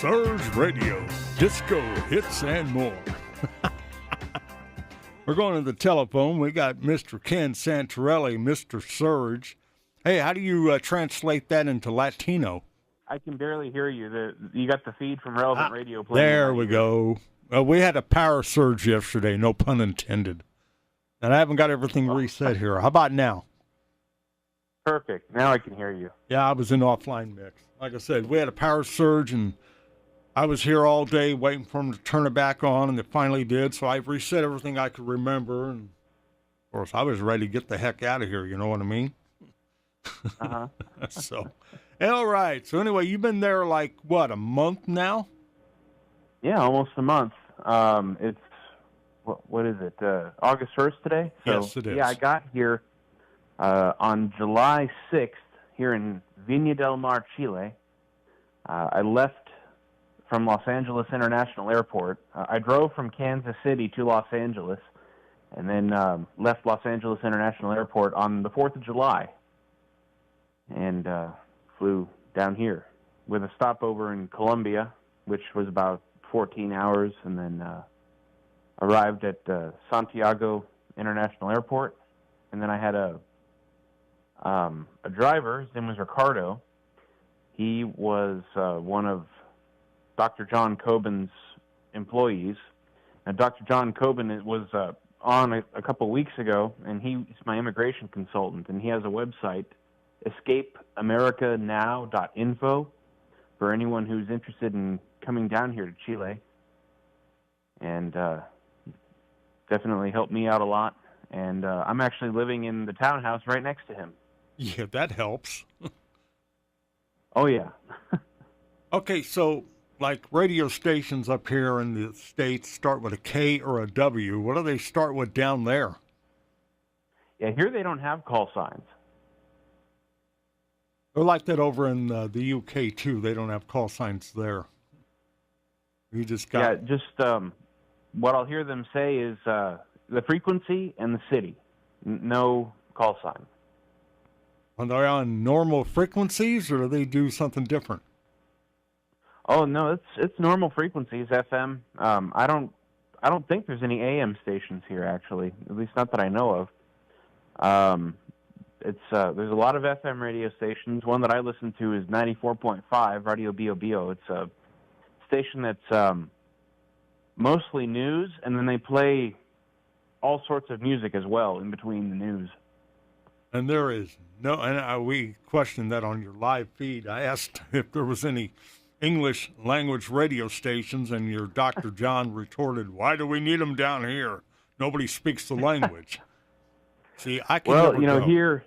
Surge Radio, disco hits and more. We're going to the telephone. We got Mr. Ken Santorelli, Mr. Surge. Hey, how do you translate that into Latino? I can barely hear you. You got the feed from Relevant Radio playing. There we go. We had a power surge yesterday, no pun intended. And I haven't got everything reset here. How about now? Perfect. Now I can hear you. Yeah, I was in offline mix. Like I said, we had a power surge, and I was here all day waiting for them to turn it back on, and it finally did. So I reset everything I could remember, and of course, I was ready to get the heck out of here. You know what I mean? Uh-huh. So, all right. So anyway, you've been there like, what, a month now? Yeah, almost a month. It's, what is it, August 1st today? So, Yes, it is. Yeah, I got here on July 6th here in Viña del Mar, Chile. I left from Los Angeles International Airport. I drove from Kansas City to Los Angeles and then left Los Angeles International Airport on the 4th of July and flew down here with a stopover in Colombia, which was about 14 hours, and then arrived at Santiago International Airport. And then I had a driver. His name was Ricardo. He was one of Dr. John Coben's employees. Now, Dr. John Coben was on a couple weeks ago, and he's my immigration consultant, and he has a website, escapeamericanow.info, for anyone who's interested in coming down here to Chile. And definitely helped me out a lot. And I'm actually living in the townhouse right next to him. Yeah, that helps. Oh, yeah. Okay, so like radio stations up here in the States start with a K or a W. What do they start with down there? Yeah, here they don't have call signs. They're like that over in the UK, too. They don't have call signs there. You just got... Yeah, just what I'll hear them say is the frequency and the city. No call sign. Are they on normal frequencies, or do they do something different? Oh no, it's normal frequencies, FM. I don't think there's any AM stations here, actually. At least not that I know of. There's a lot of FM radio stations. One that I listen to is 94.5 Radio Bio Bio. It's a station that's mostly news, and then they play all sorts of music as well in between the news. And there is no, and we questioned that on your live feed. I asked if there was any English language radio stations, and your Dr. John retorted, "Why do we need them down here? Nobody speaks the language." See, I can never go. here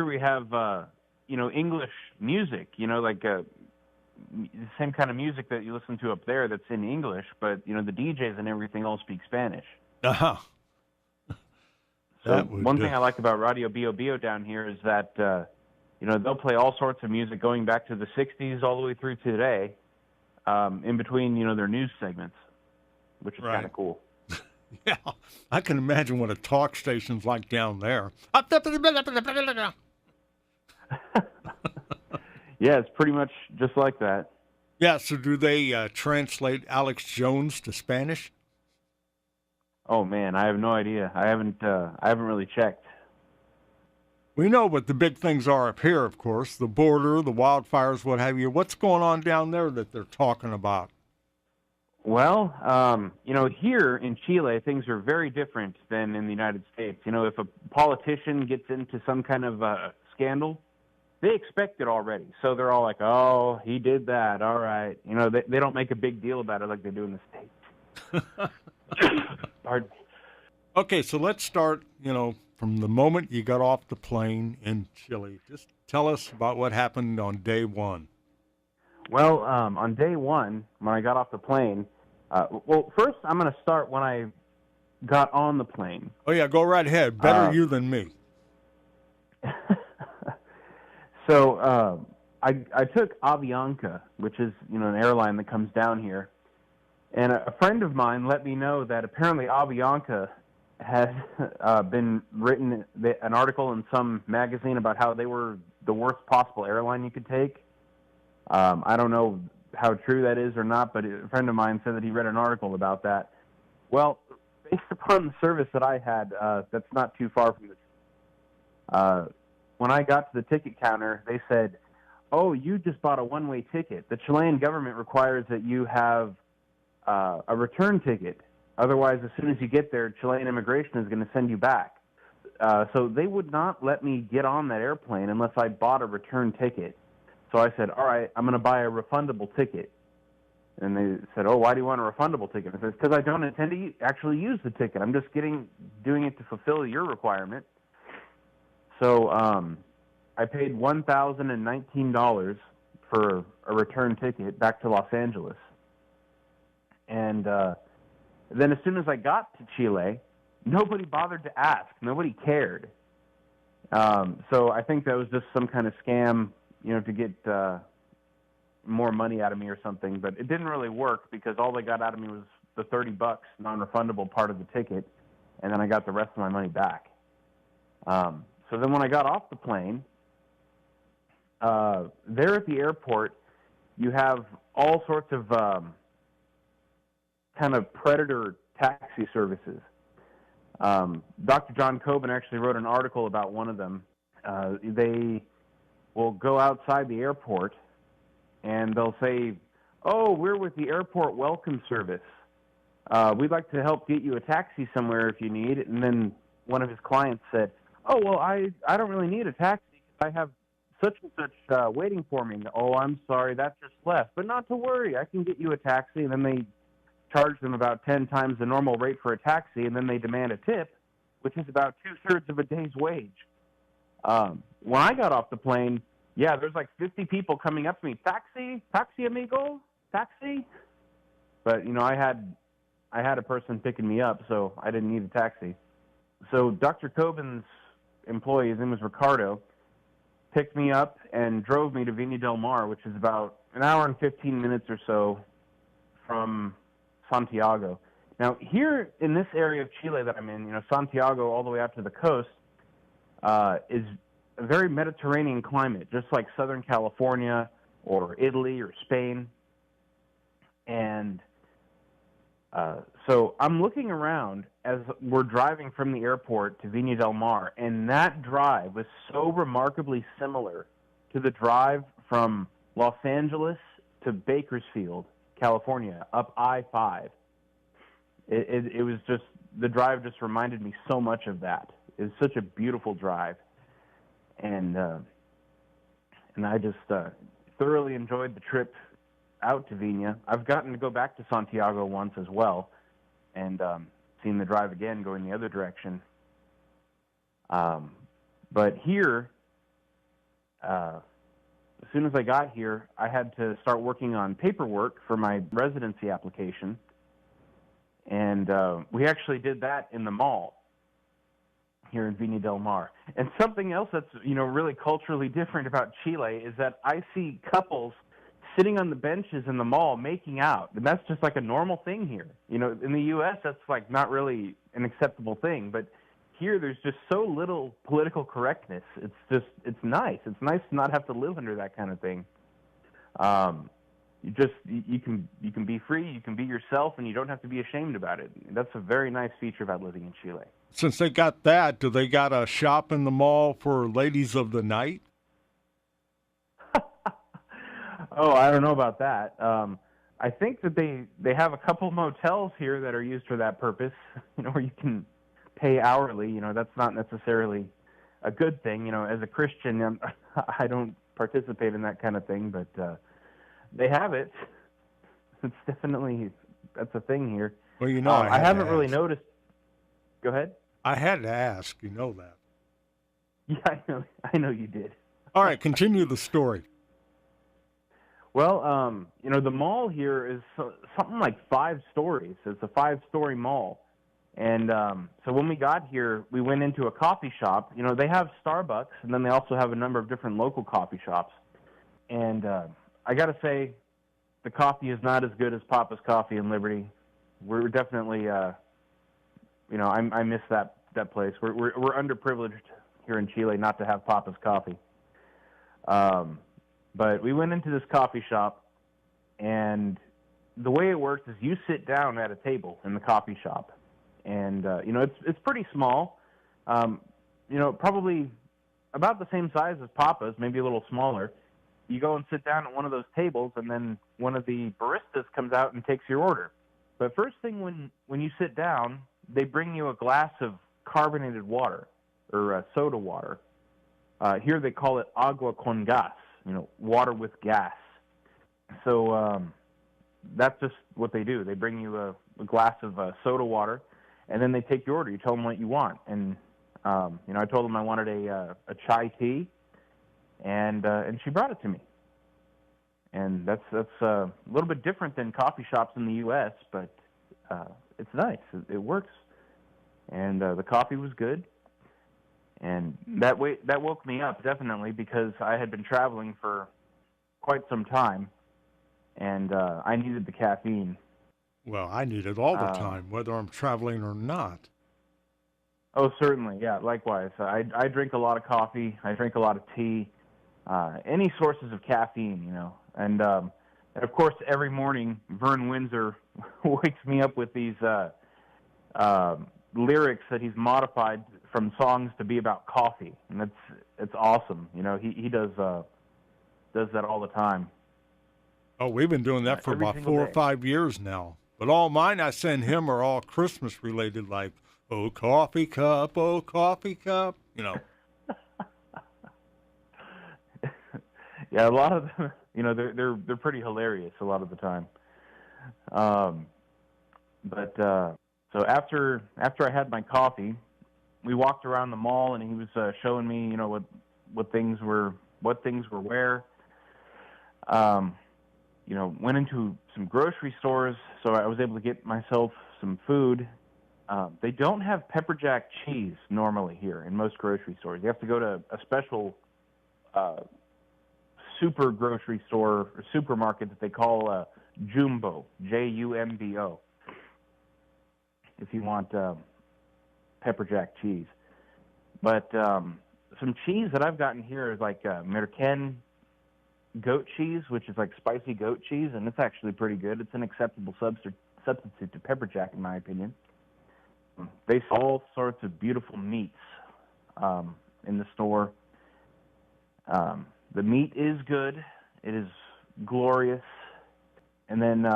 we have English music. Like the same kind of music that you listen to up there that's in English, but the DJs and everything all speak Spanish. Uh-huh. So one thing I like about Radio Bio Bio down here is that, they'll play all sorts of music going back to the 60s all the way through today, in between, their news segments, which is kind of cool. Yeah, I can imagine what a talk station's like down there. Yeah, it's pretty much just like that. Yeah, so do they translate Alex Jones to Spanish? Oh man, I have no idea. I haven't really checked. We know what the big things are up here, of course, the border, the wildfires, what have you. What's going on down there that they're talking about? Well, here in Chile, things are very different than in the United States. If a politician gets into some kind of scandal, they expect it already. So they're all like, oh, he did that. All right. They don't make a big deal about it like they do in the States. Pardon me. Okay, so let's start, from the moment you got off the plane in Chile. Just tell us about what happened on day one. Well, on day one, when I got off the plane, first I'm going to start when I got on the plane. Oh, yeah, go right ahead. Better you than me. So I took Avianca, which is, an airline that comes down here. And a friend of mine let me know that apparently Avianca has been written an article in some magazine about how they were the worst possible airline you could take. I don't know how true that is or not, but a friend of mine said that he read an article about that. Well, based upon the service that I had, that's not too far from this. When I got to the ticket counter, they said, "Oh, you just bought a one-way ticket. The Chilean government requires that you have a return ticket. Otherwise, as soon as you get there, Chilean immigration is going to send you back." So they would not let me get on that airplane unless I bought a return ticket. So I said, "All right, I'm going to buy a refundable ticket." And they said, "Oh, why do you want a refundable ticket?" I said, "Because I don't intend to actually use the ticket. I'm just doing it to fulfill your requirement." So I paid $1,019 for a return ticket back to Los Angeles. And then as soon as I got to Chile, nobody bothered to ask. Nobody cared. So I think that was just some kind of scam, to get more money out of me or something. But it didn't really work because all they got out of me was the $30 non-refundable part of the ticket, and then I got the rest of my money back. So then when I got off the plane, there at the airport, you have all sorts of kind of predator taxi services. Dr. John Coben actually wrote an article about one of them. They will go outside the airport and they'll say, "Oh, we're with the airport welcome service. We'd like to help get you a taxi somewhere if you need." And then one of his clients said, "Oh, well, I don't really need a taxi because I have such and such waiting for me." "Oh, I'm sorry, that just left. But not to worry, I can get you a taxi." And then they charge them about 10 times the normal rate for a taxi, and then they demand a tip, which is about 2/3 of a day's wage. When I got off the plane, there's like 50 people coming up to me, taxi amigo, taxi. But, I had a person picking me up, so I didn't need a taxi. So Dr. Coben's employee, his name was Ricardo, picked me up and drove me to Viña del Mar, which is about an hour and 15 minutes or so from Santiago. Now, here in this area of Chile that I'm in, Santiago all the way out to the coast, is a very Mediterranean climate, just like Southern California or Italy or Spain. And so I'm looking around as we're driving from the airport to Viña del Mar, and that drive was so remarkably similar to the drive from Los Angeles to Bakersfield, California, up I-5. It was just, the drive just reminded me so much of that. It was such a beautiful drive. And I just thoroughly enjoyed the trip out to Viña. I've gotten to go back to Santiago once as well, and seen the drive again going the other direction. But here, as soon as I got here, I had to start working on paperwork for my residency application. And we actually did that in the mall here in Viña del Mar. And something else that's, really culturally different about Chile is that I see couples sitting on the benches in the mall making out. And that's just like a normal thing here. In the U.S., that's like not really an acceptable thing. But here, there's just so little political correctness. It's nice. It's nice to not have to live under that kind of thing. You can be free, you can be yourself, and you don't have to be ashamed about it. That's a very nice feature about living in Chile. Since they got that, do they got a shop in the mall for ladies of the night? Oh, I don't know about that. I think that they have a couple motels here that are used for that purpose, where you can pay hourly. That's not necessarily a good thing. As a Christian, I don't participate in that kind of thing, but they have it. It's definitely, that's a thing here. Well, I haven't really noticed. Go ahead. I had to ask. You know that. Yeah, I know you did. All right, continue the story. Well, the mall here is something like 5 stories. It's a 5-story mall. And so when we got here, we went into a coffee shop. They have Starbucks, and then they also have a number of different local coffee shops. And I got to say, the coffee is not as good as Papa's Coffee in Liberty. We're definitely, I miss that place. We're underprivileged here in Chile not to have Papa's Coffee. But we went into this coffee shop, And the way it works is you sit down at a table in the coffee shop, and it's pretty small. Probably about the same size as Papa's, maybe a little smaller. You go and sit down at one of those tables, and then one of the baristas comes out and takes your order. But first thing when you sit down, they bring you a glass of carbonated water or soda water. Here they call it agua con gas, water with gas. So that's just what they do. They bring you a glass of soda water, and then they take your order. You tell them what you want. And, I told them I wanted a chai tea, and she brought it to me. And that's a little bit different than coffee shops in the U.S., but it's nice. It works. And the coffee was good. And that woke me up, definitely, because I had been traveling for quite some time, and I needed the caffeine. Well, I need it all the time, whether I'm traveling or not. Oh, certainly, yeah, likewise. I drink a lot of coffee. I drink a lot of tea. Any sources of caffeine, And of course, every morning, Vern Windsor wakes me up with these lyrics that he's modified from songs to be about coffee, and it's awesome. He does that all the time. Oh, we've been doing that for about 4 or 5 years now. But all mine I send him are all Christmas related, like "Oh coffee cup, oh coffee cup," Yeah, a lot of them, they're pretty hilarious a lot of the time. So after I had my coffee, we walked around the mall, and he was showing me, what things were where. Went into some grocery stores, so I was able to get myself some food. They don't have pepper jack cheese normally here in most grocery stores. You have to go to a special super grocery store or supermarket that they call Jumbo, Jumbo, if you want pepper jack cheese. But some cheese that I've gotten here is like Merken goat cheese, which is like spicy goat cheese, and it's actually pretty good. It's an acceptable substitute to pepper jack, in my opinion. They sell all sorts of beautiful meats in the store. The meat is good. It is glorious. And then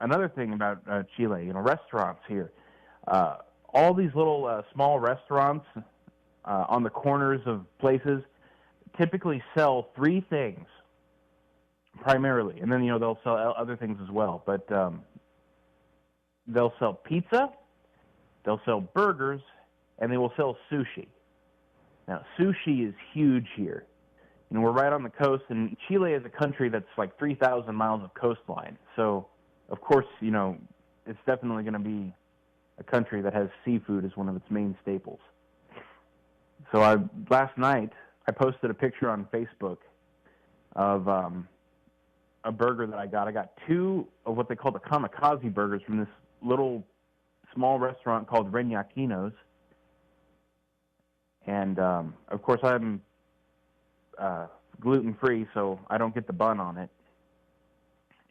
another thing about Chile, restaurants here. All these little small restaurants on the corners of places typically sell 3 things primarily, and then they'll sell other things as well. But they'll sell pizza, they'll sell burgers, and they will sell sushi. Now, sushi is huge here. We're right on the coast, and Chile is a country that's like 3,000 miles of coastline. So, of course, it's definitely going to be a country that has seafood as one of its main staples. So last night, I posted a picture on Facebook of a burger that I got. I got 2 of what they call the kamikaze burgers from this little small restaurant called Reñaquinos. And, of course, I'm gluten-free, so I don't get the bun on it.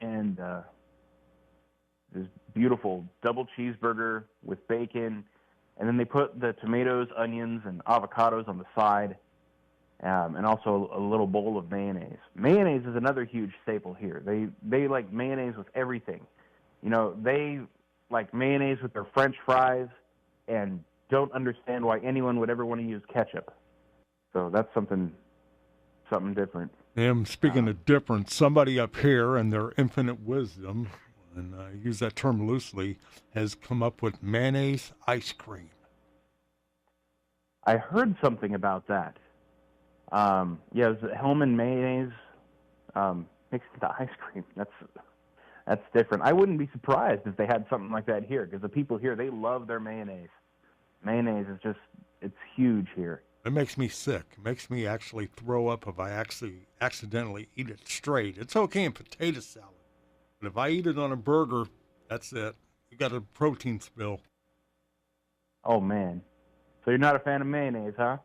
And this beautiful double cheeseburger with bacon. And then they put the tomatoes, onions, and avocados on the side. And also a little bowl of mayonnaise. Mayonnaise is another huge staple here. They like mayonnaise with everything. They like mayonnaise with their French fries and don't understand why anyone would ever want to use ketchup. So that's something different. And speaking of different, somebody up here in their infinite wisdom, and I use that term loosely, has come up with mayonnaise ice cream. I heard something about that. It was Hellman mayonnaise mixed into ice cream. That's different. I wouldn't be surprised if they had something like that here, because the people here, they love their mayonnaise. Mayonnaise is it's huge here. It makes me sick. It makes me actually throw up if I accidentally eat it straight. It's okay in potato salad, but if I eat it on a burger, that's it. You got a protein spill. Oh, man. So you're not a fan of mayonnaise, huh?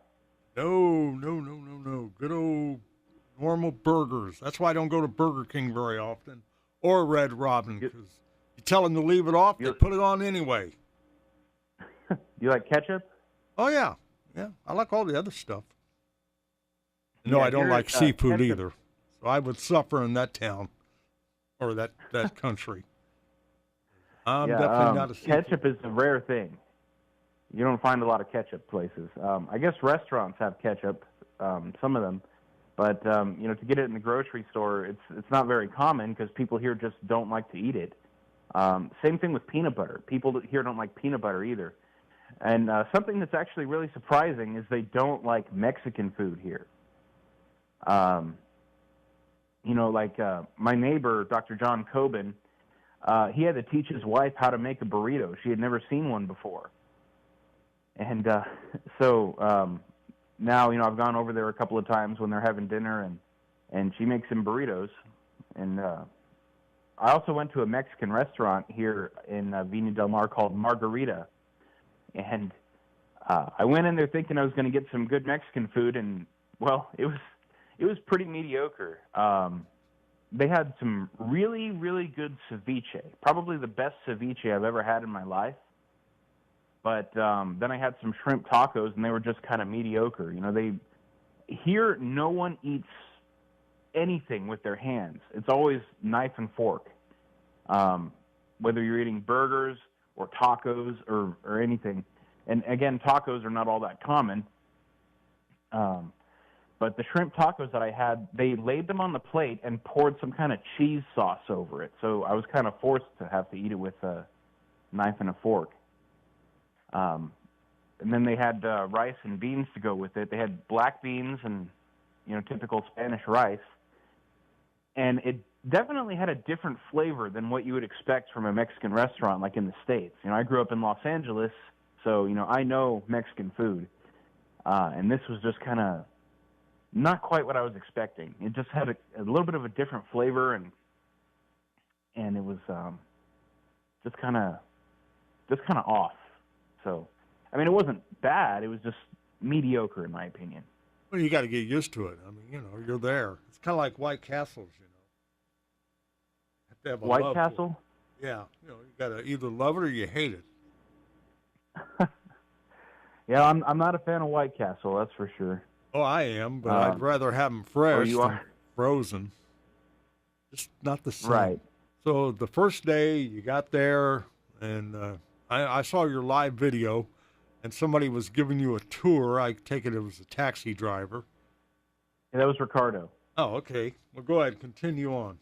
No. Good old normal burgers. That's why I don't go to Burger King very often. or Red Robin, because you tell them to leave it off, they put it on anyway. You like ketchup? Oh, yeah. Yeah, I like all the other stuff. No, Yeah, I don't like seafood ketchup. either. So I would suffer in that town or that country. I'm definitely not a seafood. Ketchup is a rare thing. You don't find a lot of ketchup places. I guess restaurants have ketchup, some of them, but to get it in the grocery store, it's not very common because people here just don't like to eat it. Same thing with peanut butter. People here don't like peanut butter either. And something that's actually really surprising is they don't like Mexican food here. My neighbor, Dr. John Coben, he had to teach his wife how to make a burrito. She had never seen one before. And now, I've gone over there a couple of times when they're having dinner, and she makes him burritos. And I also went to a Mexican restaurant here in Viña del Mar called Margarita. And I went in there thinking I was going to get some good Mexican food, and, well, it was pretty mediocre. They had some really, really good ceviche, probably the best ceviche I've ever had in my life. But then I had some shrimp tacos, and they were just kind of mediocre. Here no one eats anything with their hands. It's always knife and fork, whether you're eating burgers or tacos or anything. And again, tacos are not all that common. But the shrimp tacos that I had, they laid them on the plate and poured some kind of cheese sauce over it. So I was kind of forced to have to eat it with a knife and a fork. And then they had rice and beans to go with it. They had black beans and, typical Spanish rice. And it definitely had a different flavor than what you would expect from a Mexican restaurant like in the States. I grew up in Los Angeles, so, I know Mexican food. And this was just kind of not quite what I was expecting. It just had a little bit of a different flavor, and it was just kind of off. So, it wasn't bad. It was just mediocre, in my opinion. Well, you got to get used to it. You're there. It's kind of like White Castles, Have to have a White love Castle? For it. Yeah. You got to either love it or you hate it. Yeah, I'm not a fan of White Castle, that's for sure. Oh, I am, but I'd rather have them fresh than frozen. Just not the same. Right. So the first day you got there, and I saw your live video, and somebody was giving you a tour. I take it was a taxi driver. Yeah, that was Ricardo. Oh, okay. Well, go ahead. Continue on.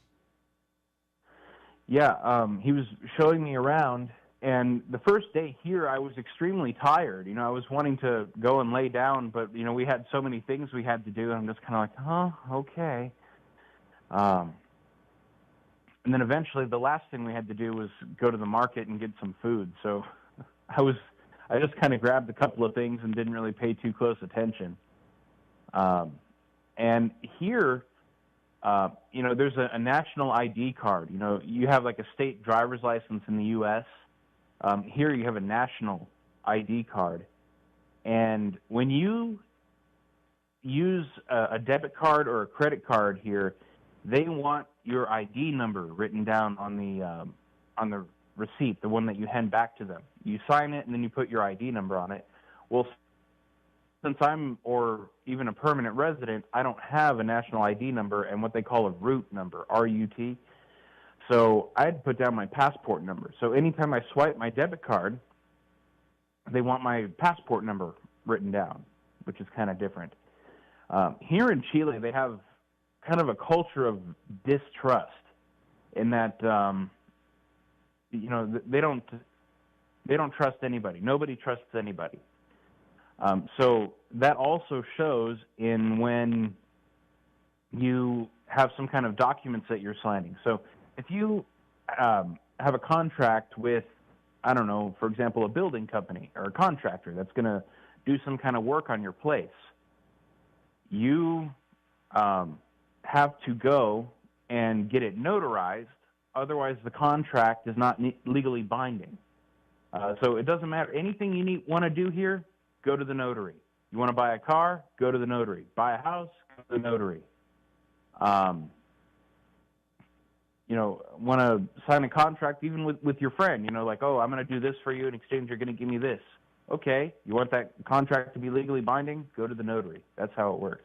Yeah, he was showing me around, and the first day here I was extremely tired. I was wanting to go and lay down, but, we had so many things we had to do, and I'm just kind of like, okay. And then eventually the last thing we had to do was go to the market and get some food. So I just kind of grabbed a couple of things and didn't really pay too close attention. And here, there's a national ID card. You have like a state driver's license in the U.S. Here you have a national ID card. And when you use a debit card or a credit card here, they want your ID number written down on the receipt, the one that you hand back to them. You sign it, and then you put your ID number on it. Well, since I'm, or even a permanent resident, I don't have a national ID number and what they call a root number, R-U-T. So I had to put down my passport number. So anytime I swipe my debit card, they want my passport number written down, which is kind of different. Here in Chile, they have kind of a culture of distrust in that, they don't trust anybody. Nobody trusts anybody. So that also shows in when you have some kind of documents that you're signing. So if you have a contract with, I don't know, for example, a building company or a contractor that's going to do some kind of work on your place, you have to go and get it notarized. Otherwise, the contract is not legally binding. So it doesn't matter. Anything you want to do here, go to the notary. You want to buy a car, go to the notary. Buy a house, go to the notary. want to sign a contract even with your friend, like, oh, I'm going to do this for you. In exchange, you're going to give me this. Okay, you want that contract to be legally binding? Go to the notary. That's how it works.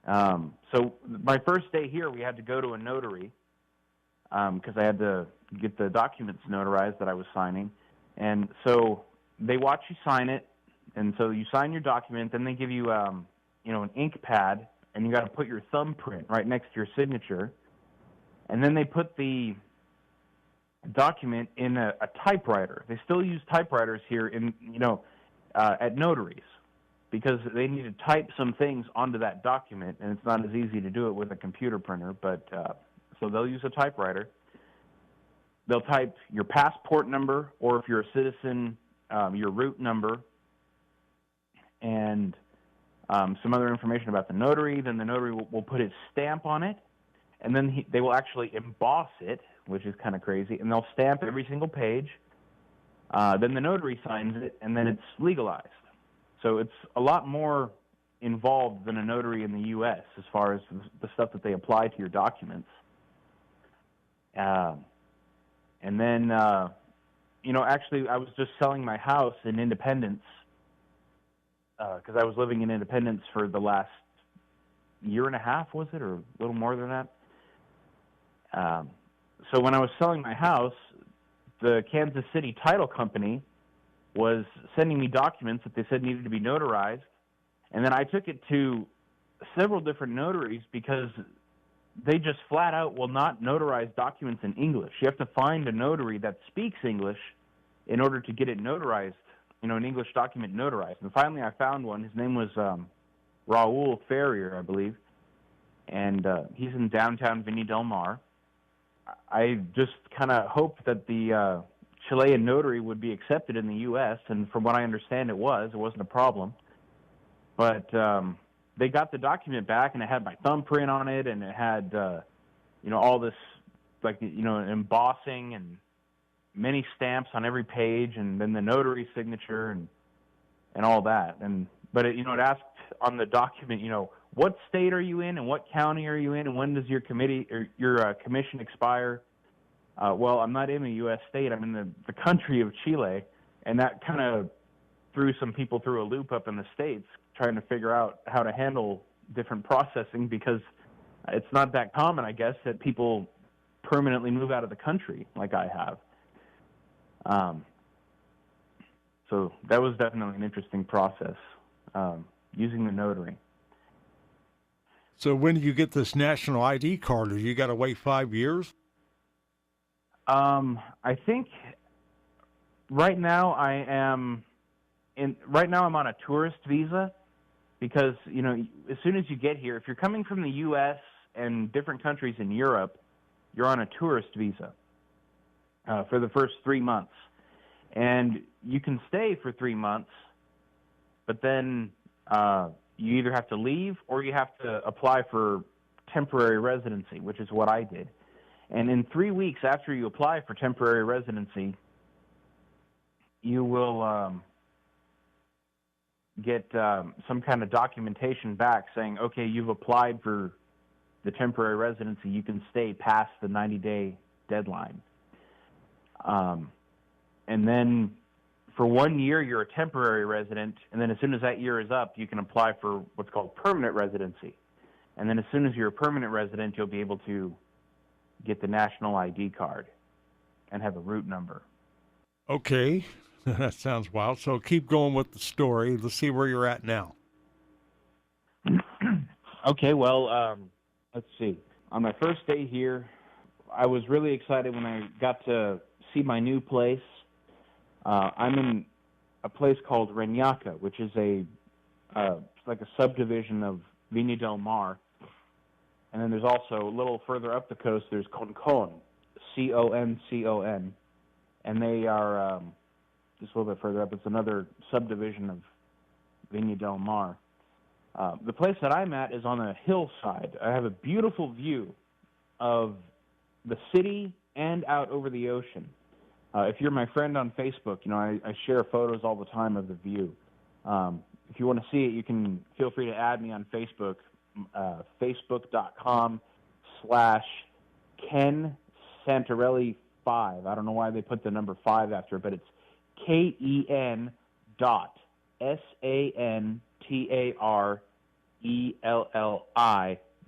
So my first day here, we had to go to a notary because I had to get the documents notarized that I was signing. And so they watch you sign it, and so you sign your document. Then they give you, an ink pad, and you got to put your thumbprint right next to your signature. And then they put the document in a typewriter. They still use typewriters here at notaries because they need to type some things onto that document, and it's not as easy to do it with a computer printer. But so they'll use a typewriter. They'll type your passport number, or if you're a citizen, your route number, and some other information about the notary. Then the notary will put his stamp on it, and then they will actually emboss it, which is kind of crazy, and they'll stamp every single page. Then the notary signs it, and then it's legalized. So it's a lot more involved than a notary in the U.S. as far as the stuff that they apply to your documents. And then, actually, I was just selling my house in Independence because I was living in Independence for the last year and a half, was it, or a little more than that? So when I was selling my house, the Kansas City title company was sending me documents that they said needed to be notarized, and then I took it to several different notaries because they just flat out will not notarize documents in English. You have to find a notary that speaks English in order to get it notarized, an English document notarized. And finally I found one. His name was Raul Ferrier, I believe, and he's in downtown Viña del Mar. I just kind of hoped that the Chilean notary would be accepted in the U.S., and from what I understand it wasn't a problem. But they got the document back, and it had my thumbprint on it, and it had, all this, embossing and many stamps on every page, and then the notary signature and all that. But it asked on the document, what state are you in, and what county are you in, and when does your commission expire? Well, I'm not in a U.S. state. I'm in the country of Chile, and that kind of threw some people through a loop up in the States trying to figure out how to handle different processing because it's not that common, I guess, that people permanently move out of the country like I have. So that was definitely an interesting process, using the notary. So when do you get this national ID card? Have you got to wait 5 years? I think right now I'm on a tourist visa because, as soon as you get here, if you're coming from the U.S. and different countries in Europe, you're on a tourist visa for the first 3 months. And you can stay for 3 months, but then you either have to leave or you have to apply for temporary residency, which is what I did. And in 3 weeks after you apply for temporary residency, you will get some kind of documentation back saying, okay, you've applied for the temporary residency. You can stay past the 90-day deadline. And then for 1 year, you're a temporary resident. And then as soon as that year is up, you can apply for what's called permanent residency. And then as soon as you're a permanent resident, you'll be able to get the national ID card and have a route number. Okay, that sounds wild. So keep going with the story. Let's see where you're at now. Okay, well, let's see. On my first day here, I was really excited when I got to see my new place. I'm in a place called Reñaca, which is like a subdivision of Viña del Mar. And then there's also a little further up the coast, there's Concon, C-O-N-C-O-N. And they are just a little bit further up. It's another subdivision of Viña del Mar. The place that I'm at is on a hillside. I have a beautiful view of the city and out over the ocean. If you're my friend on Facebook, I share photos all the time of the view. If you want to see it, you can feel free to add me on Facebook, facebook.com/KCXL Ken Santarelli 5. I don't know why they put the number 5 after it, but it's KEN dot SANTARELLI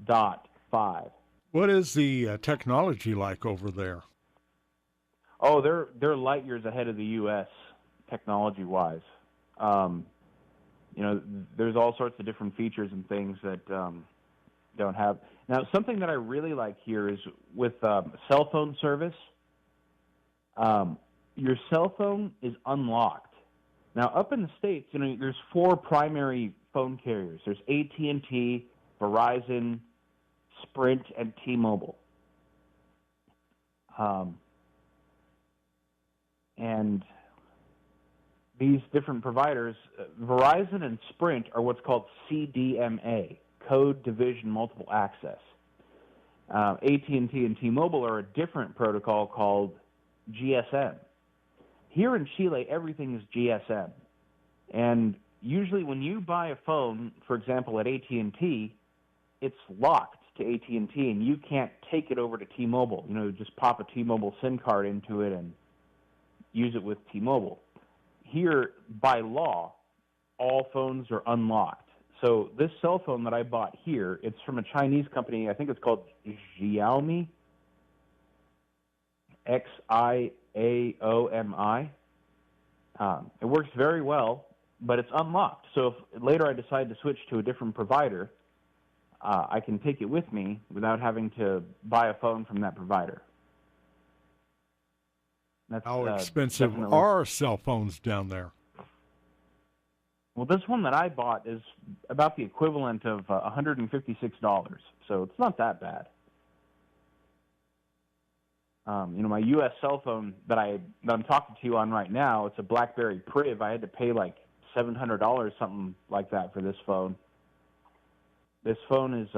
dot 5. What is the technology like over there? Oh, they're light years ahead of the U.S. technology-wise. There's all sorts of different features and things that don't have. Now, something that I really like here is with cell phone service, your cell phone is unlocked. Now, up in the States, there's 4 primary phone carriers. There's AT&T, Verizon, Sprint, and T-Mobile. And these different providers, Verizon and Sprint are what's called CDMA, Code Division Multiple Access. AT&T and T-Mobile are a different protocol called GSM. Here in Chile, everything is GSM. And usually when you buy a phone, for example, at AT&T, it's locked to AT&T, and you can't take it over to T-Mobile. Just pop a T-Mobile SIM card into it and use it with T-Mobile. Here, by law, all phones are unlocked. So this cell phone that I bought here, it's from a Chinese company. I think it's called Xiaomi, Xiaomi. It works very well, but it's unlocked. So if later I decide to switch to a different provider, I can take it with me without having to buy a phone from that provider. How expensive are cell phones down there? Well, this one that I bought is about the equivalent of $156, so it's not that bad. My U.S. cell phone that I'm talking to you on right now, it's a BlackBerry Priv. I had to pay like $700, something like that, for this phone. This phone is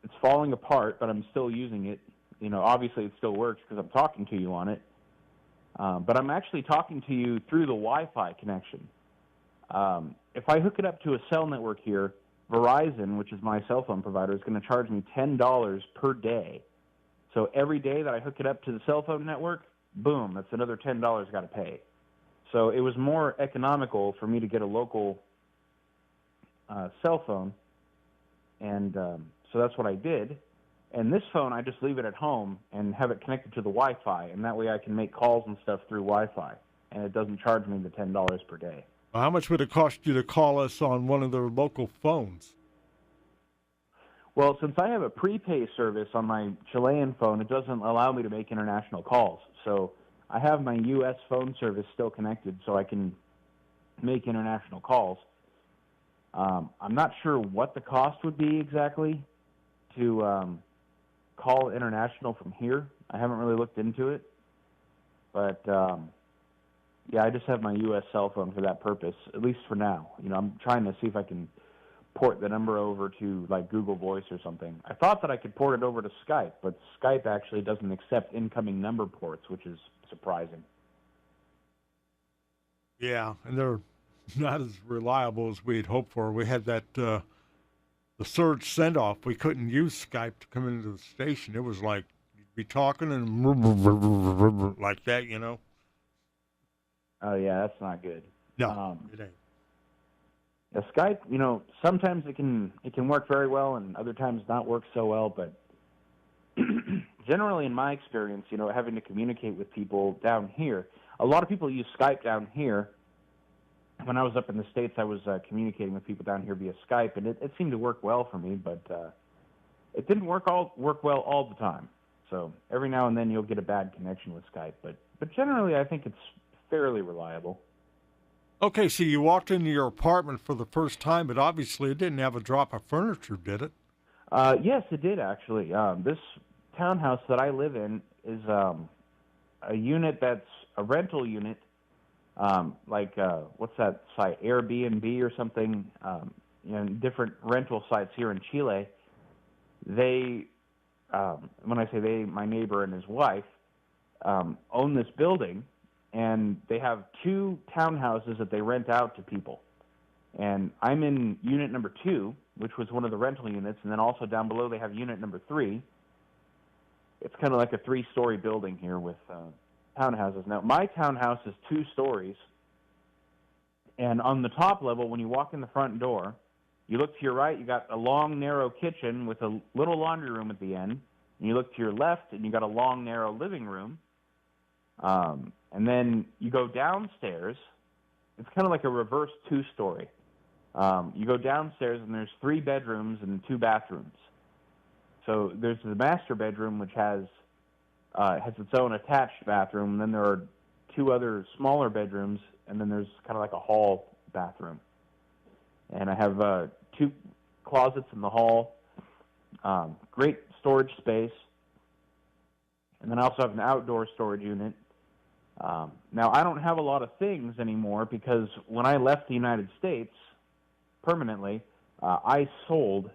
it's falling apart, but I'm still using it. Obviously it still works because I'm talking to you on it. But I'm actually talking to you through the Wi-Fi connection. If I hook it up to a cell network here, Verizon, which is my cell phone provider, is going to charge me $10 per day. So every day that I hook it up to the cell phone network, boom, that's another $10 I got to pay. So it was more economical for me to get a local cell phone, and so that's what I did. And this phone, I just leave it at home and have it connected to the Wi-Fi, and that way I can make calls and stuff through Wi-Fi, and it doesn't charge me the $10 per day. Well, how much would it cost you to call us on one of their local phones? Well, since I have a prepay service on my Chilean phone, it doesn't allow me to make international calls. So I have my U.S. phone service still connected so I can make international calls. I'm not sure what the cost would be exactly to call international from here. I haven't really looked into it. But, yeah, I just have my U.S. cell phone for that purpose, at least for now. I'm trying to see if I can port the number over to, like, Google Voice or something. I thought that I could port it over to Skype, but Skype actually doesn't accept incoming number ports, which is surprising. Yeah, and they're not as reliable as we'd hoped for. We had that the surge send-off. We couldn't use Skype to come into the station. It was like you'd be talking and like that, Oh, yeah, that's not good. No, it ain't. Yeah, Skype, sometimes it can work very well and other times not work so well, but generally in my experience, having to communicate with people down here, a lot of people use Skype down here. When I was up in the States, I was communicating with people down here via Skype, and it seemed to work well for me, but it didn't work well all the time. So every now and then you'll get a bad connection with Skype, but generally I think it's fairly reliable. Okay, so you walked into your apartment for the first time, but obviously it didn't have a drop of furniture, did it? Yes, it did, actually. This townhouse that I live in is a unit that's a rental unit, what's that site, Airbnb or something, different rental sites here in Chile. They, when I say they, my neighbor and his wife, own this building, and they have 2 townhouses that they rent out to people. And I'm in unit number 2, which was one of the rental units, and then also down below they have unit number 3. it's kind of like a 3-story building here with townhouses. Now, my townhouse is 2 stories, and on the top level, when you walk in the front door, you look to your right, you got a long, narrow kitchen with a little laundry room at the end, and you look to your left, and you got a long, narrow living room, and then you go downstairs. It's kind of like a reverse 2-story. You go downstairs, and there's 3 bedrooms and 2 bathrooms. So there's the master bedroom, which has its own attached bathroom, and then there are 2 other smaller bedrooms, and then there's kind of like a hall bathroom. And I have 2 closets in the hall, great storage space, and then I also have an outdoor storage unit. Now, I don't have a lot of things anymore because when I left the United States permanently, I sold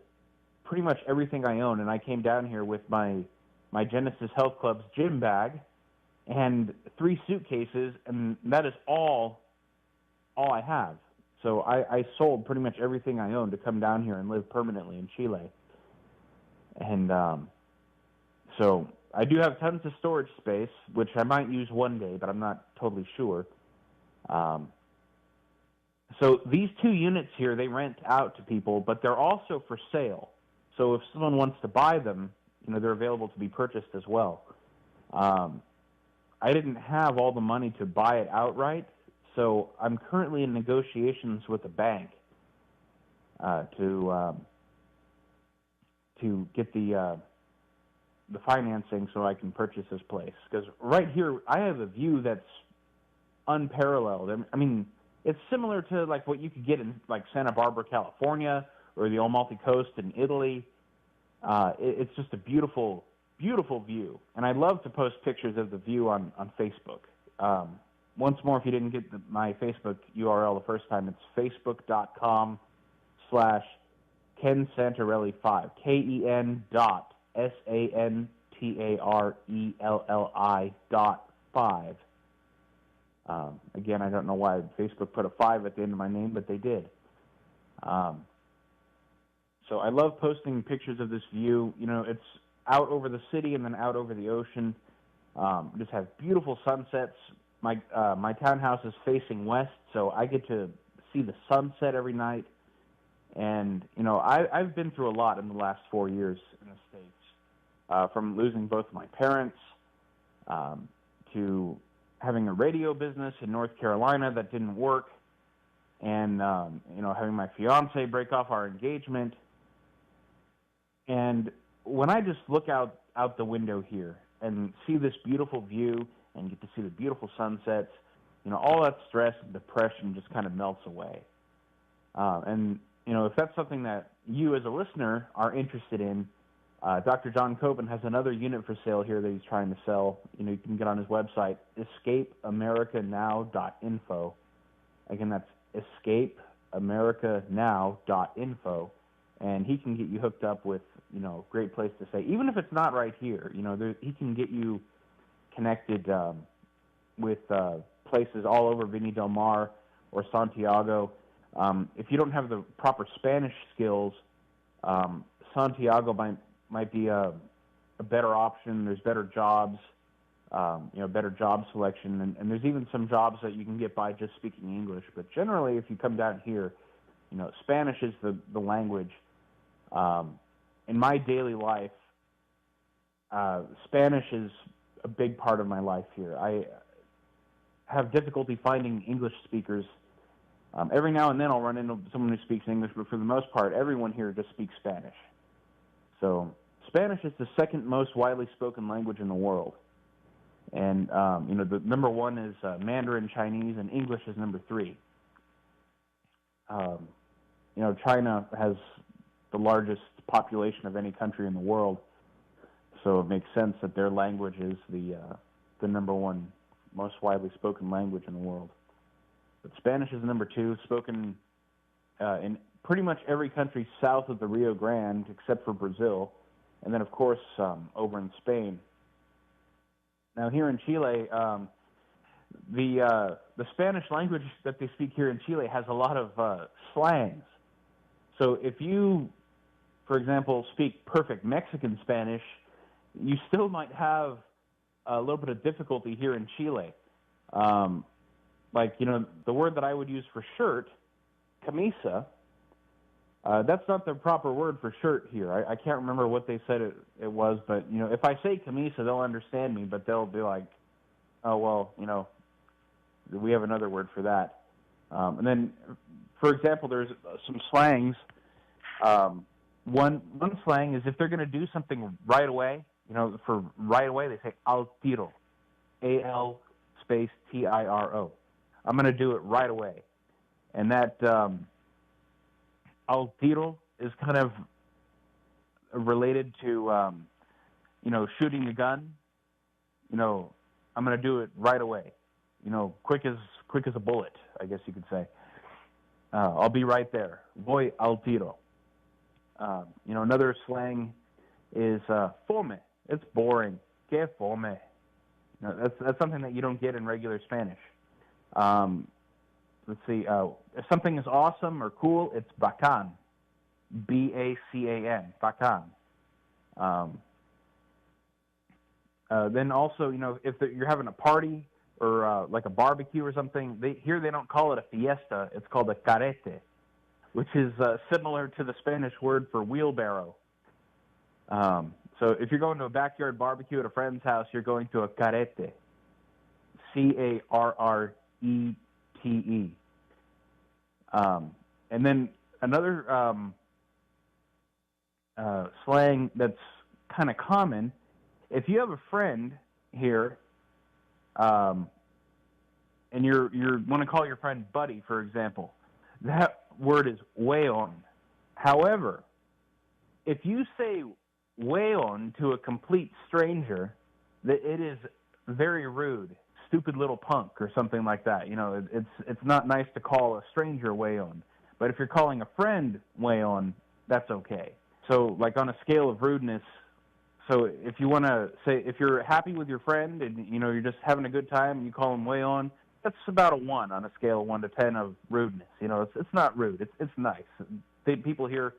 pretty much everything I own, and I came down here with my Genesis Health Club's gym bag and 3 suitcases, and that is all I have. So I sold pretty much everything I own to come down here and live permanently in Chile. And so I do have tons of storage space, which I might use one day, but I'm not totally sure. So these 2 units here, they rent out to people, but they're also for sale. So if someone wants to buy them, they're available to be purchased as well. I didn't have all the money to buy it outright, so I'm currently in negotiations with a bank to get the financing so I can purchase this place. Because right here, I have a view that's unparalleled. I mean, it's similar to like what you could get in like Santa Barbara, California, or the Amalfi Coast in Italy. It's just a beautiful, beautiful view. And I love to post pictures of the view on Facebook. Once more, if you didn't get my Facebook URL the first time, it's facebook.com/Ken Santarelli5, KEN.SANTARELLI.5. Again, I don't know why Facebook put a 5 at the end of my name, but they did. So I love posting pictures of this view. It's out over the city and then out over the ocean. Just have beautiful sunsets. My townhouse is facing west, so I get to see the sunset every night. And, I've been through a lot in the last 4 years in the States, from losing both my parents to having a radio business in North Carolina that didn't work, and, having my fiance break off our engagement. And when I just look out the window here and see this beautiful view and get to see the beautiful sunsets, all that stress and depression just kind of melts away. And, if that's something that you as a listener are interested in, Dr. John Coben has another unit for sale here that he's trying to sell. You can get on his website, escapeamericanow.info. Again, that's escapeamericanow.info. And he can get you hooked up with, a great place to stay. Even if it's not right here, he can get you connected with places all over Viña del Mar or Santiago. If you don't have the proper Spanish skills, Santiago might be a better option. There's better jobs, better job selection, and there's even some jobs that you can get by just speaking English. But generally, if you come down here, Spanish is the language. In my daily life, Spanish is a big part of my life here. I have difficulty finding English speakers. Every now and then I'll run into someone who speaks English, but for the most part, everyone here just speaks Spanish. So Spanish is the second most widely spoken language in the world. And, the number 1 is Mandarin Chinese, and English is number 3. China has the largest population of any country in the world, so it makes sense that their language is the number 1 most widely spoken language in the world. But Spanish is number 2, spoken in pretty much every country south of the Rio Grande, except for Brazil, and then, of course, over in Spain. Now, here in Chile, the Spanish language that they speak here in Chile has a lot of slangs. So if you, for example, speak perfect Mexican Spanish, you still might have a little bit of difficulty here in Chile. Like, the word that I would use for shirt, camisa, that's not the proper word for shirt here. I can't remember what they said it was, but, if I say camisa, they'll understand me, but they'll be like, oh, well, we have another word for that. And then, for example, there's some slangs. One slang is if they're going to do something right away, for right away, they say al tiro, A-L space T-I-R-O. I'm going to do it right away. And that al tiro is kind of related to, shooting a gun. I'm going to do it right away. Quick as a bullet, I guess you could say. I'll be right there. Voy al tiro. Another slang is fome. It's boring. Que fome. That's something that you don't get in regular Spanish. Let's see. If something is awesome or cool, it's bacán. B-A-C-A-N. Bacán. Then also, if you're having a party or like a barbecue or something, here they don't call it a fiesta. It's called a carrete, which is similar to the Spanish word for wheelbarrow. So if you're going to a backyard barbecue at a friend's house, you're going to a carrete. C-A-R-R-E-T-E. And then another slang that's kind of common, if you have a friend here, and you want to call your friend buddy, for example, that word is weón. However, if you say weón to a complete stranger, that it is very rude, stupid little punk or something like that. It's not nice to call a stranger weón. But if you're calling a friend weón, that's okay. So, like on a scale of rudeness, so if you want to say, if you're happy with your friend and, you're just having a good time and you call him weón, that's about a 1 on a scale of 1 to 10 of rudeness. It's not rude. It's nice. People here,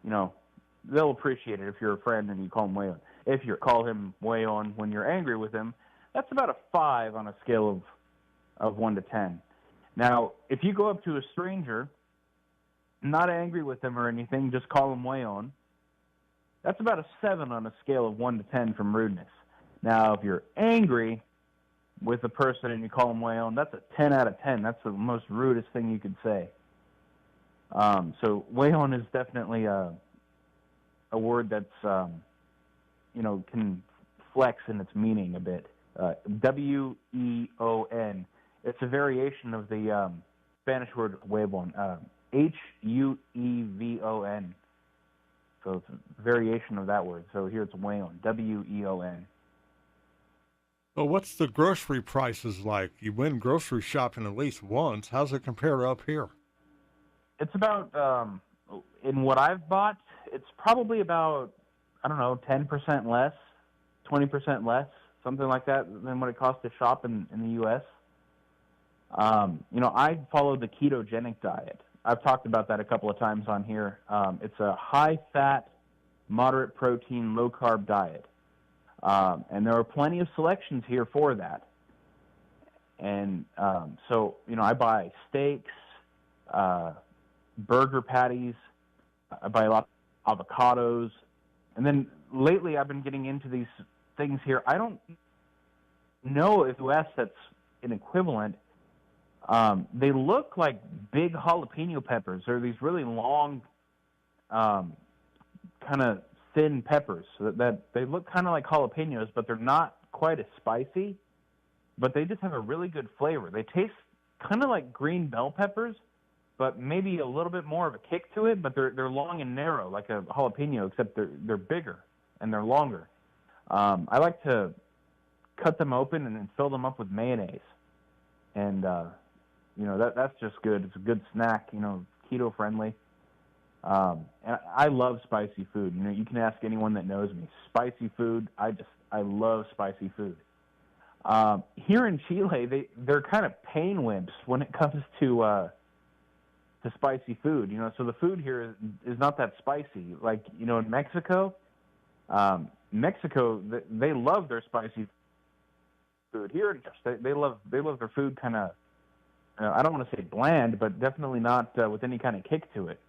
they'll appreciate it if you're a friend and you call him weón. If you call him weón when you're angry with him, that's about a 5 on a scale of 1 to 10. Now, if you go up to a stranger, not angry with them or anything, just call him weón, that's about a 7 on a scale of 1 to 10 from rudeness. Now, if you're angry with a person and you call him weón, that's a 10 out of 10. That's the most rudest thing you could say. So weón is definitely a word that's, can flex in its meaning a bit. W-E-O-N. It's a variation of the Spanish word huevon. H-U-E-V-O-N. So it's a variation of that word. So here it's weón. W-E-O-N. Well, what's the grocery prices like? You've been grocery shopping at least once. How's it compare up here? It's about, in what I've bought, it's probably about, 10% less, 20% less, something like that, than what it costs to shop in the U.S. I follow the ketogenic diet. I've talked about that a couple of times on here. It's a high-fat, moderate-protein, low-carb diet. And there are plenty of selections here for that. And so, I buy steaks, burger patties, I buy a lot of avocados. And then lately I've been getting into these things here. I don't know if U.S. that's an equivalent. They look like big jalapeno peppers. They're these really long, kind of thin peppers that they look kind of like jalapenos, but they're not quite as spicy. But they just have a really good flavor. They taste kind of like green bell peppers, but maybe a little bit more of a kick to it. But they're long and narrow like a jalapeno, except they're bigger and they're longer. I like to cut them open and then fill them up with mayonnaise, and that's just good. It's a good snack, keto friendly. And I love spicy food. You can ask anyone that knows me. Spicy food, I love spicy food. Here in Chile, they're kind of pain wimps when it comes to spicy food. So the food here is not that spicy. Like, in Mexico, Mexico, they love their spicy food. Here, they love their food kind of. I don't want to say bland, but definitely not with any kind of kick to it.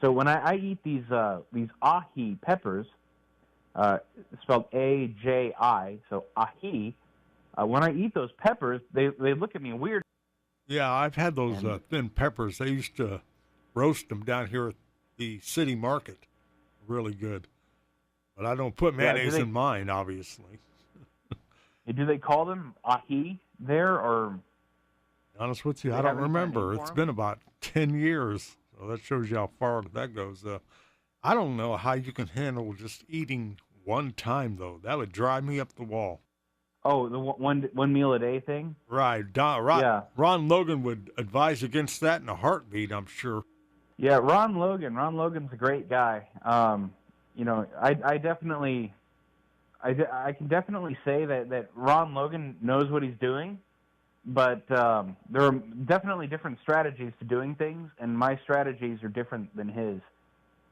So when I eat these ají peppers, spelled A-J-I, so ají. When I eat those peppers, they look at me weird. Yeah, I've had those And thin peppers. They used to roast them down here at the city market. Really good. But I don't put yeah, mayonnaise in mine, obviously. do they call them ají there, or? To be honest with you, Do I they don't have any kind of remember. name for It's 'em? been about 10 years. So that shows you how far that goes. I don't know how you can handle just eating one time, though. That would drive me up the wall. Oh, the one meal a day thing. Right. Yeah, Ron Logan would advise against that in a heartbeat, I'm sure. yeah. Ron Logan. Ron Logan's a great guy. I definitely, I can definitely say that Ron Logan knows what he's doing, but there are definitely different strategies to doing things, and my strategies are different than his.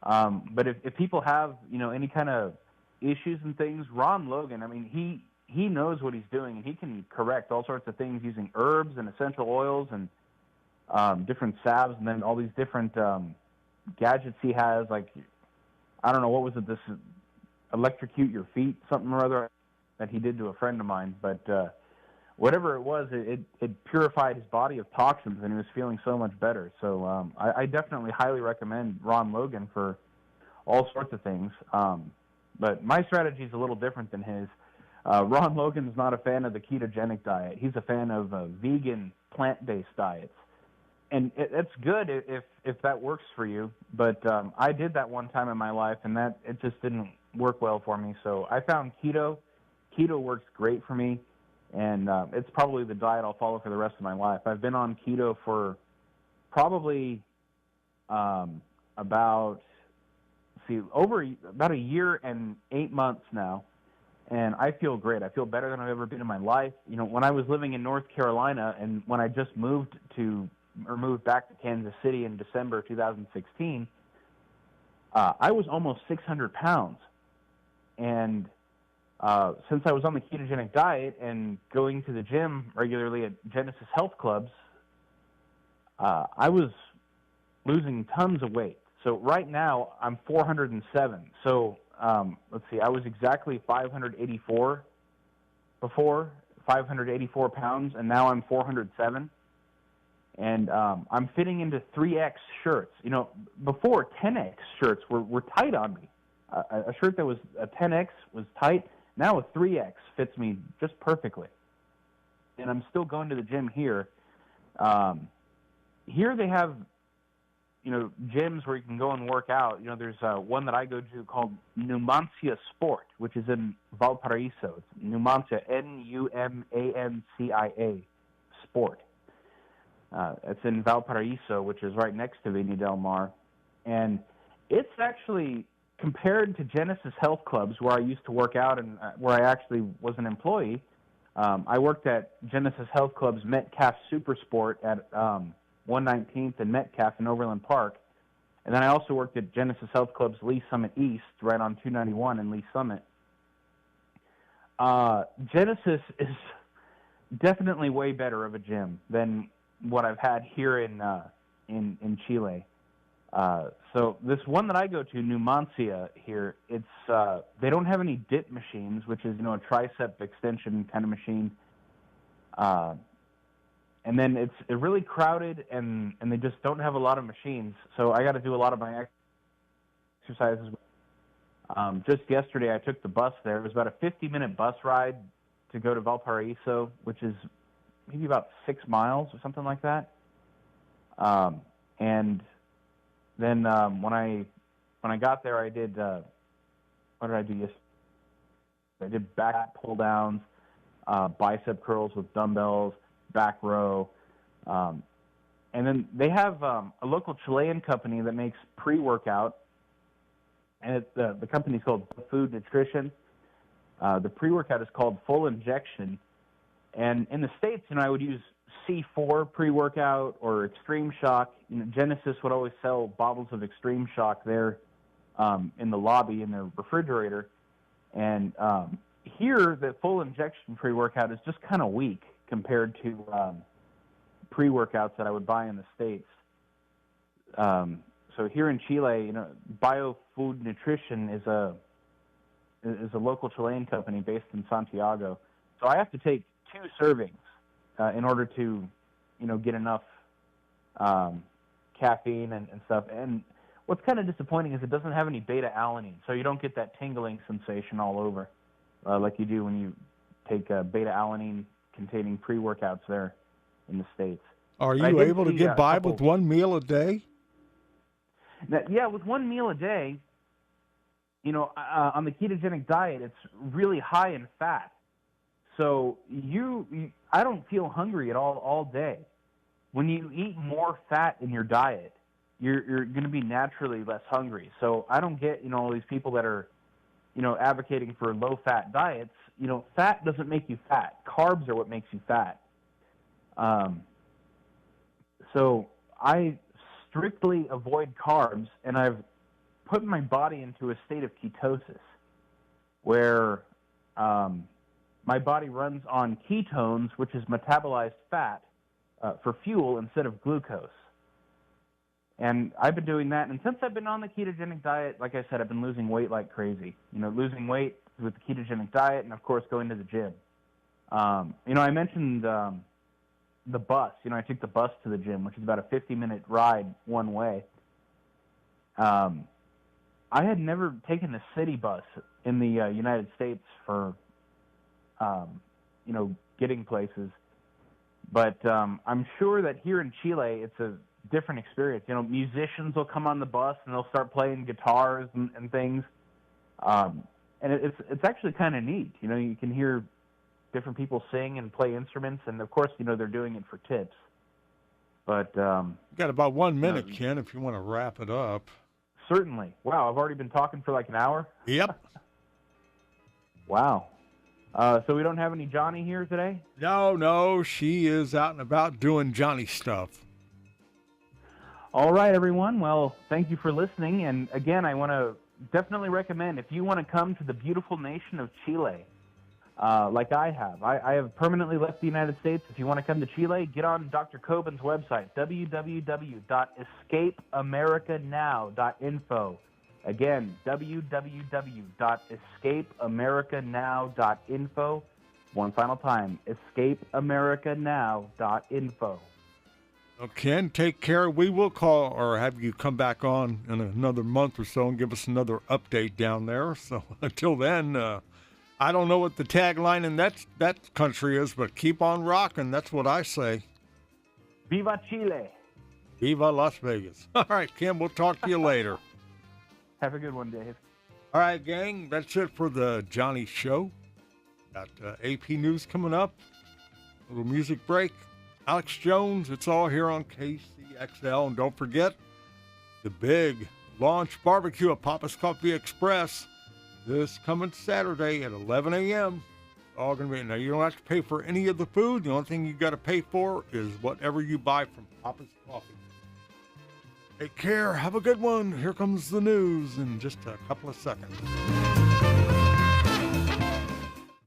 But if people have any kind of issues and things, Ron Logan, I mean, he knows what he's doing, and he can correct all sorts of things using herbs and essential oils and different salves, and then all these different gadgets he has. Like, I don't know, what was it? This electrocute your feet, something or other, that he did to a friend of mine. But whatever it was, it purified his body of toxins, and he was feeling so much better. So I definitely highly recommend Ron Logan for all sorts of things. But my strategy is a little different than his. Ron Logan's not a fan of the ketogenic diet. He's a fan of vegan, plant-based diets. And it's good if that works for you. But I did that one time in my life, and it just didn't work well for me. So I found keto. Keto works great for me, and it's probably the diet I'll follow for the rest of my life. I've been on keto for probably about a year and 8 months now. And I feel great. I feel better than I've ever been in my life. When I was living in North Carolina, and when I just moved back to Kansas City in December 2016, I was almost 600 pounds. And since I was on the ketogenic diet and going to the gym regularly at Genesis Health Clubs, I was losing tons of weight. So right now I'm 407. So let's see, I was exactly 584 before, 584 pounds, and now I'm 407. And I'm fitting into 3X shirts. Before 10X shirts were tight on me. A shirt that was a 10X was tight. Now a 3X fits me just perfectly. And I'm still going to the gym here. Here they have gyms where you can go and work out. There's one that I go to called Numancia Sport, which is in Valparaiso. It's Numancia, Numancia Sport. It's in Valparaiso, which is right next to Viña del Mar. And it's actually, compared to Genesis Health Clubs, where I used to work out and where I actually was an employee, I worked at Genesis Health Club's Metcalf Super Sport at 119th and Metcalf in Overland Park. And then I also worked at Genesis Health Club's Lee Summit East, right on 291 in Lee Summit. Genesis is definitely way better of a gym than what I've had here in Chile. So this one that I go to, Numancia here, it's they don't have any dip machines, which is a tricep extension kind of machine. And then it's really crowded, and they just don't have a lot of machines. So I got to do a lot of my exercises. Just yesterday, I took the bus there. It was about a 50-minute bus ride to go to Valparaiso, which is maybe about 6 miles or something like that. And then when I got there, I did what did I do yesterday? I did back pull downs, bicep curls with dumbbells, back row, and then they have a local Chilean company that makes pre-workout, and the company's called Food Nutrition. The pre-workout is called Full Injection, and in the States, I would use C4 pre-workout or Extreme Shock. Genesis would always sell bottles of Extreme Shock there in the lobby in their refrigerator. And here, the full injection pre-workout is just kind of weak compared to pre-workouts that I would buy in the States. So here in Chile, BioFood Nutrition is a local Chilean company based in Santiago. So I have to take 2 servings in order to, get enough caffeine and stuff. And what's kind of disappointing is it doesn't have any beta-alanine, so you don't get that tingling sensation all over like you do when you take beta-alanine containing pre-workouts there in the States. Are you able to get by with one meal a day? Yeah, with one meal a day, on the ketogenic diet, it's really high in fat. So I don't feel hungry at all day. When you eat more fat in your diet, you're going to be naturally less hungry. So I don't get, all these people that are, advocating for low-fat diets. Fat doesn't make you fat. Carbs are what makes you fat. So I strictly avoid carbs, and I've put my body into a state of ketosis where my body runs on ketones, which is metabolized fat, for fuel instead of glucose. And I've been doing that, and since I've been on the ketogenic diet, like I said, I've been losing weight like crazy. Losing weight with the ketogenic diet, and of course going to the gym. I mentioned the bus. I took the bus to the gym, which is about a 50-minute ride one way. I had never taken a city bus in the United States for, getting places. But I'm sure that here in Chile, it's a different experience. Musicians will come on the bus and they'll start playing guitars and things. And it's actually kind of neat. You can hear different people sing and play instruments, and of course, they're doing it for tips. But you got about 1 minute, Ken, if you want to wrap it up. Certainly. Wow, I've already been talking for like an hour. Yep. Wow. So we don't have any Johnny here today? No, she is out and about doing Johnny stuff. All right, everyone. Well, thank you for listening. And again, I want to definitely recommend, if you want to come to the beautiful nation of Chile, like I have. I have permanently left the United States. If you want to come to Chile, get on Dr. Coben's website, www.escapeamericanow.info. Again, www.escapeamericanow.info. One final time, escapeamericanow.info. Well, Ken, take care. We will call or have you come back on in another month or so and give us another update down there. So until then, I don't know what the tagline in that country is, but keep on rocking. That's what I say. Viva Chile. Viva Las Vegas. All right, Ken, we'll talk to you later. Have a good one, Dave. All right, gang, that's it for the Johnny Show. Got AP News coming up. A little music break. Alex Jones, it's all here on KCXL. And don't forget, the big launch barbecue at Papa's Coffee Express this coming Saturday at 11 a.m. All going to be. Now, you don't have to pay for any of the food. The only thing you got to pay for is whatever you buy from Papa's Coffee. Take care. Have a good one. Here comes the news in just a couple of seconds.